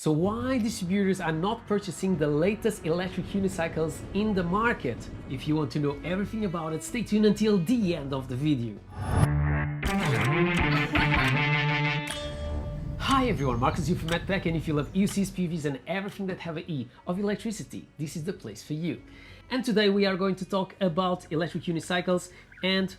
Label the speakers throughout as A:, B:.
A: So why distributors are not purchasing the latest electric unicycles in the market? If you want to know everything about it, stay tuned until the end of the video. Hi everyone, Marcus here from MADpack, and if you love ECs, PVs and everything that have an E of electricity, this is the place for you. And today we are going to talk about electric unicycles and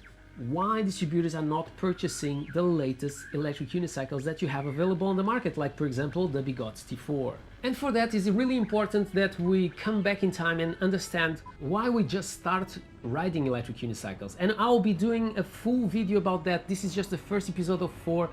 A: why distributors are not purchasing the latest electric unicycles that you have available on the market, like for example the Bigot T4. And for that it's really important that we come back in time and understand why we just start riding electric unicycles. And I'll be doing a full video about that. This is just the first episode of 4,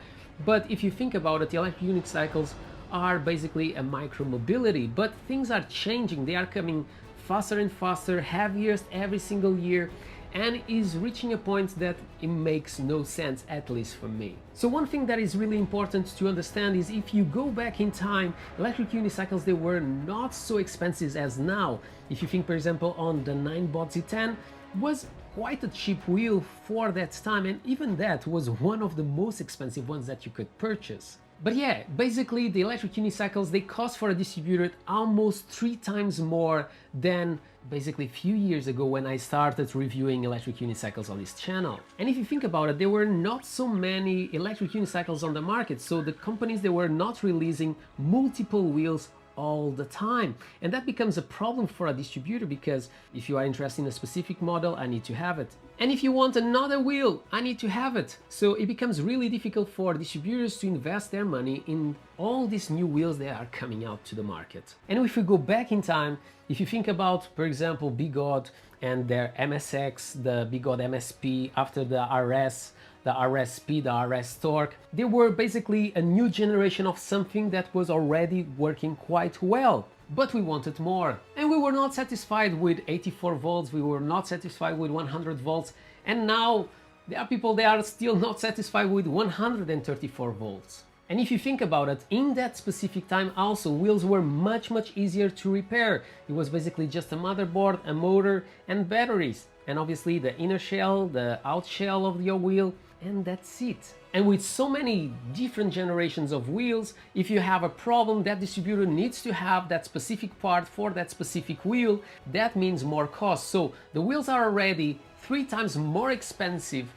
A: but if you think about it, the electric unicycles are basically a micro mobility, but things are changing. They are coming faster and faster, heavier every single year, and is reaching a point that it makes no sense, at least for me. So one thing that is really important to understand is if you go back in time, electric unicycles, they were not so expensive as now. If you think, for example, on the 9-bod Z10 was quite a cheap wheel for that time, and even that was one of the most expensive ones that you could purchase. But yeah, basically the electric unicycles, they cost for a distributor almost 3 times more than basically a few years ago when I started reviewing electric unicycles on this channel. And if you think about it, there were not so many electric unicycles on the market, so the companies, they were not releasing multiple wheels all the time, and that becomes a problem for a distributor, because if you are interested in a specific model, I need to have it, and if you want another wheel, I need to have it. So it becomes really difficult for distributors to invest their money in all these new wheels that are coming out to the market. And if we go back in time, if you think about, for example, Bigot and their MSX, the Bigot MSP, after the RS, the RSP, the RS Torque, they were basically a new generation of something that was already working quite well. But we wanted more, and we were not satisfied with 84 volts, we were not satisfied with 100 volts, and now there are people that are still not satisfied with 134 volts. And if you think about it, in that specific time also, wheels were much easier to repair. It was basically just a motherboard, a motor and batteries, and obviously the inner shell, the out shell of your wheel, and that's it. And with so many different generations of wheels, if you have a problem, that distributor needs to have that specific part for that specific wheel. That means more cost. So the wheels are already 3 times more expensive,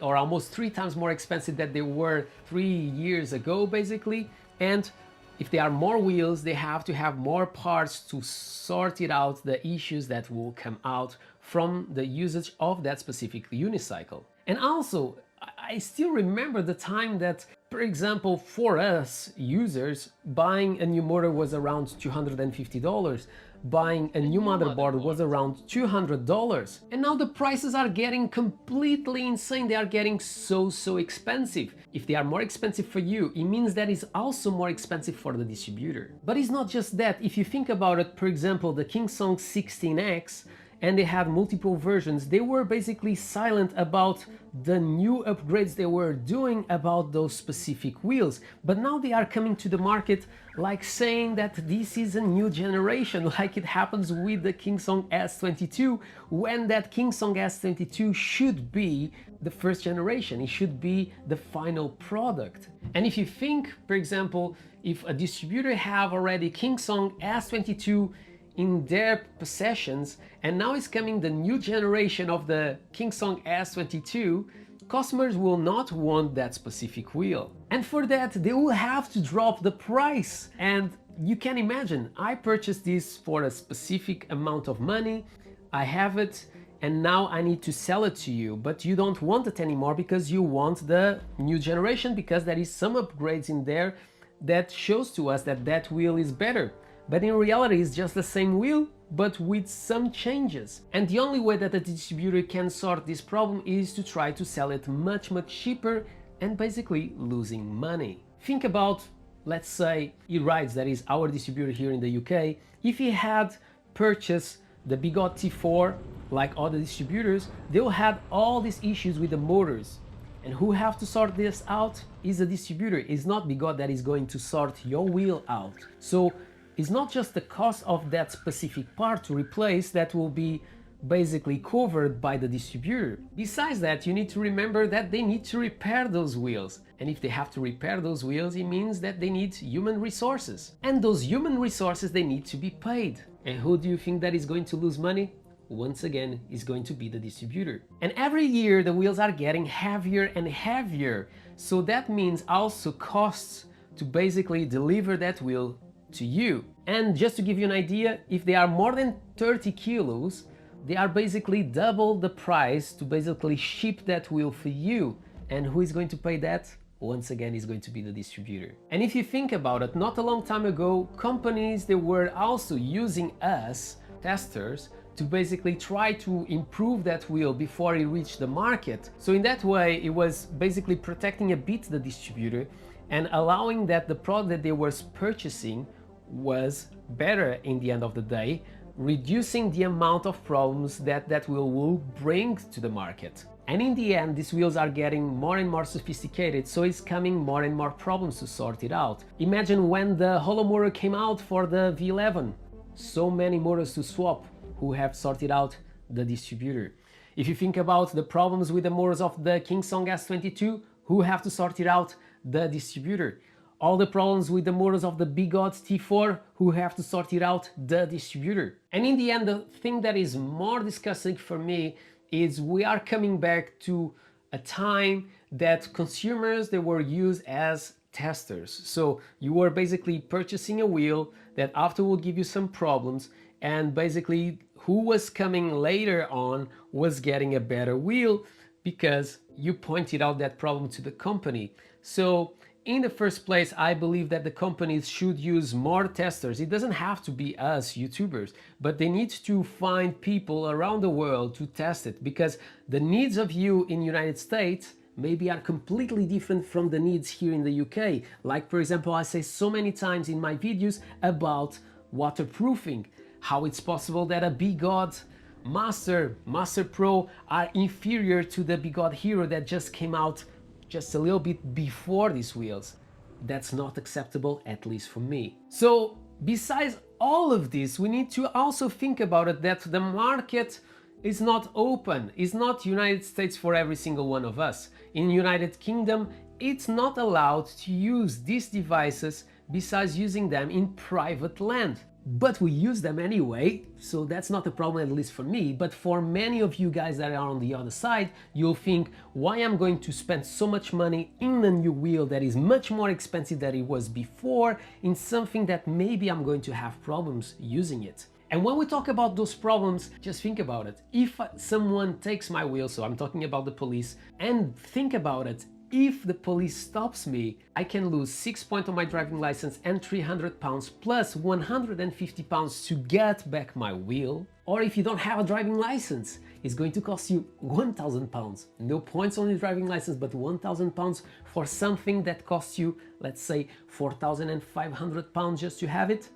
A: or almost 3 times more expensive than they were 3 years ago basically. And if there are more wheels, they have to have more parts to sort it out, the issues that will come out from the usage of that specific unicycle. And also, I still remember the time that, for example, for us users, buying a new motor was around $250, buying a new motherboard was around $200, and now the prices are getting completely insane. They are getting so expensive. If they are more expensive for you, it means that is also more expensive for the distributor. But it's not just that. If you think about it, for example, the Kingsong 16X, and they had multiple versions, they were basically silent about the new upgrades they were doing about those specific wheels. But now they are coming to the market like saying that this is a new generation, like it happens with the Kingsong S22, when that Kingsong S22 should be the first generation, it should be the final product. And if you think, for example, if a distributor have already Kingsong S22 in their possessions, and now is coming the new generation of the Kingsong S22, customers will not want that specific wheel. And for that, they will have to drop the price. And you can imagine, I purchased this for a specific amount of money, I have it, and now I need to sell it to you, but you don't want it anymore because you want the new generation, because there is some upgrades in there that shows to us that that wheel is better. But in reality, it's just the same wheel, but with some changes. And the only way that a distributor can sort this problem is to try to sell it much cheaper and basically losing money. Think about, let's say, eRides, that is our distributor here in the UK. If he had purchased the Bigot T4 like other distributors, they will have all these issues with the motors. And who have to sort this out is the distributor. It's not Bigot that is going to sort your wheel out. So it's not just the cost of that specific part to replace that will be basically covered by the distributor. Besides that, you need to remember that they need to repair those wheels. And if they have to repair those wheels, it means that they need human resources. And those human resources, they need to be paid. And who do you think that is going to lose money? Once again, is going to be the distributor. And every year the wheels are getting heavier and heavier. So that means also costs to basically deliver that wheel to you. And just to give you an idea, if they are more than 30 kilos, they are basically double the price to basically ship that wheel for you. And who is going to pay that? Once again, is going to be the distributor. And if you think about it, not a long time ago, companies, they were also using us, testers, to basically try to improve that wheel before it reached the market. So in that way, it was basically protecting a bit the distributor and allowing that the product that they were purchasing was better in the end of the day, reducing the amount of problems that that wheel will bring to the market. And in the end, these wheels are getting more and more sophisticated, so it's coming more and more problems to sort it out. Imagine when the hollow motor came out for the V11, so many motors to swap. Who have sorted out? The distributor. If you think about the problems with the motors of the Kingsong S22, who have to sort it out? The distributor. All the problems with the motors of the Bigod T4, who have to sort it out? The distributor. And in the end, the thing that is more disgusting for me is we are coming back to a time that consumers, they were used as testers. So you were basically purchasing a wheel that after will give you some problems, and basically who was coming later on was getting a better wheel because you pointed out that problem to the company. So in the first place, I believe that the companies should use more testers. It doesn't have to be us YouTubers, but they need to find people around the world to test it, because the needs of you in United States maybe are completely different from the needs here in the UK. Like for example, I say so many times in my videos about waterproofing, how it's possible that a Bigod Master Pro are inferior to the Bigod Hero that just came out just a little bit before these wheels. That's not acceptable, at least for me. So besides all of this, we need to also think about it, that the market is not open, is not United States for every single one of us. In United Kingdom, it's not allowed to use these devices besides using them in private land. But we use them anyway, so that's not a problem, at least for me. But for many of you guys that are on the other side, you'll think, why I'm going to spend so much money in a new wheel that is much more expensive than it was before, in something that maybe I'm going to have problems using it. And when we talk about those problems, just think about it. If someone takes my wheel, so I'm talking about the police, and think about it, if the police stops me, I can lose 6 points on my driving license and £300 plus £150 to get back my wheel. Or if you don't have a driving license, it's going to cost you £1,000. No points on your driving license, but £1,000 for something that costs you, let's say, £4,500 just to have it.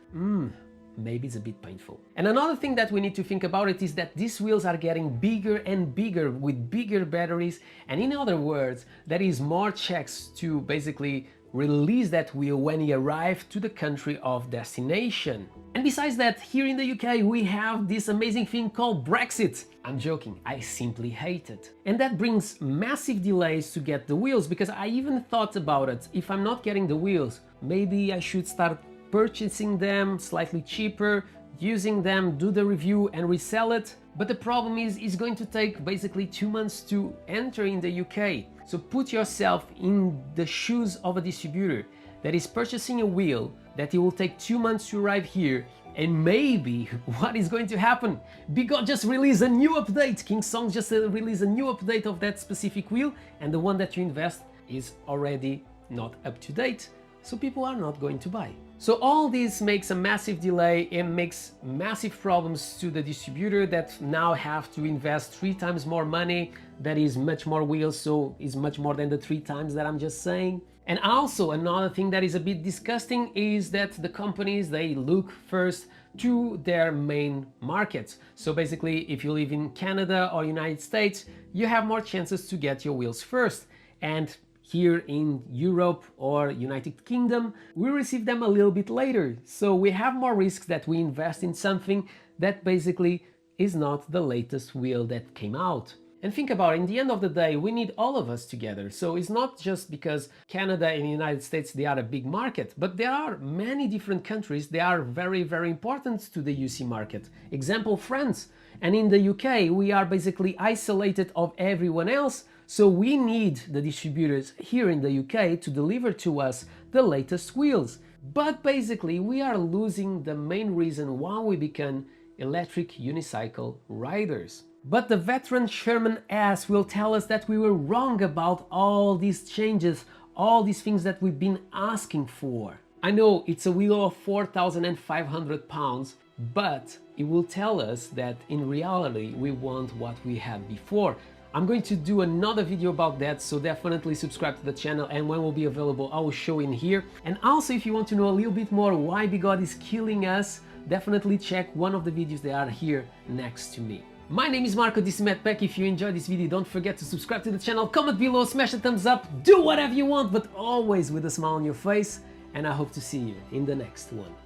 A: Maybe it's a bit painful. And another thing that we need to think about it is that these wheels are getting bigger and bigger with bigger batteries, and in other words, there is more checks to basically release that wheel when he arrives to the country of destination. And besides that, here in the UK we have this amazing thing called Brexit. I'm joking, I simply hate it. And that brings massive delays to get the wheels, because I even thought about it. If I'm not getting the wheels, maybe I should start purchasing them slightly cheaper, using them, do the review and resell it. But the problem is, it's going to take basically 2 months to enter in the UK. So put yourself in the shoes of a distributor that is purchasing a wheel that it will take 2 months to arrive here, and maybe what is going to happen? Bigod just released a new update, Kingsong just released a new update of that specific wheel, and the one that you invest is already not up to date, so people are not going to buy. So all this makes a massive delay and makes massive problems to the distributor that now have to invest 3 times more money. That is much more wheels, so is much more than the 3 times that I'm just saying. And also another thing that is a bit disgusting is that the companies, they look first to their main markets. So basically, if you live in Canada or United States, you have more chances to get your wheels first. And here in Europe or United Kingdom, we receive them a little bit later. So we have more risks that we invest in something that basically is not the latest wheel that came out. And think about it, in the end of the day, we need all of us together. So it's not just because Canada and the United States, they are a big market, but there are many different countries that are very, very important to the UC market. Example, France. And in the UK, we are basically isolated of everyone else. So we need the distributors here in the UK to deliver to us the latest wheels. But basically, we are losing the main reason why we become electric unicycle riders. But the veteran Sherman S will tell us that we were wrong about all these changes, all these things that we've been asking for. I know it's a wheel of 4,500 pounds, but it will tell us that in reality we want what we had before. I'm going to do another video about that, so definitely subscribe to the channel, and when it will be available I will show in here. And also, if you want to know a little bit more why Bigod is killing us, definitely check one of the videos that are here next to me. My name is Marco, this is MADpack. If you enjoyed this video, don't forget to subscribe to the channel, comment below, smash a thumbs up, do whatever you want, but always with a smile on your face, and I hope to see you in the next one.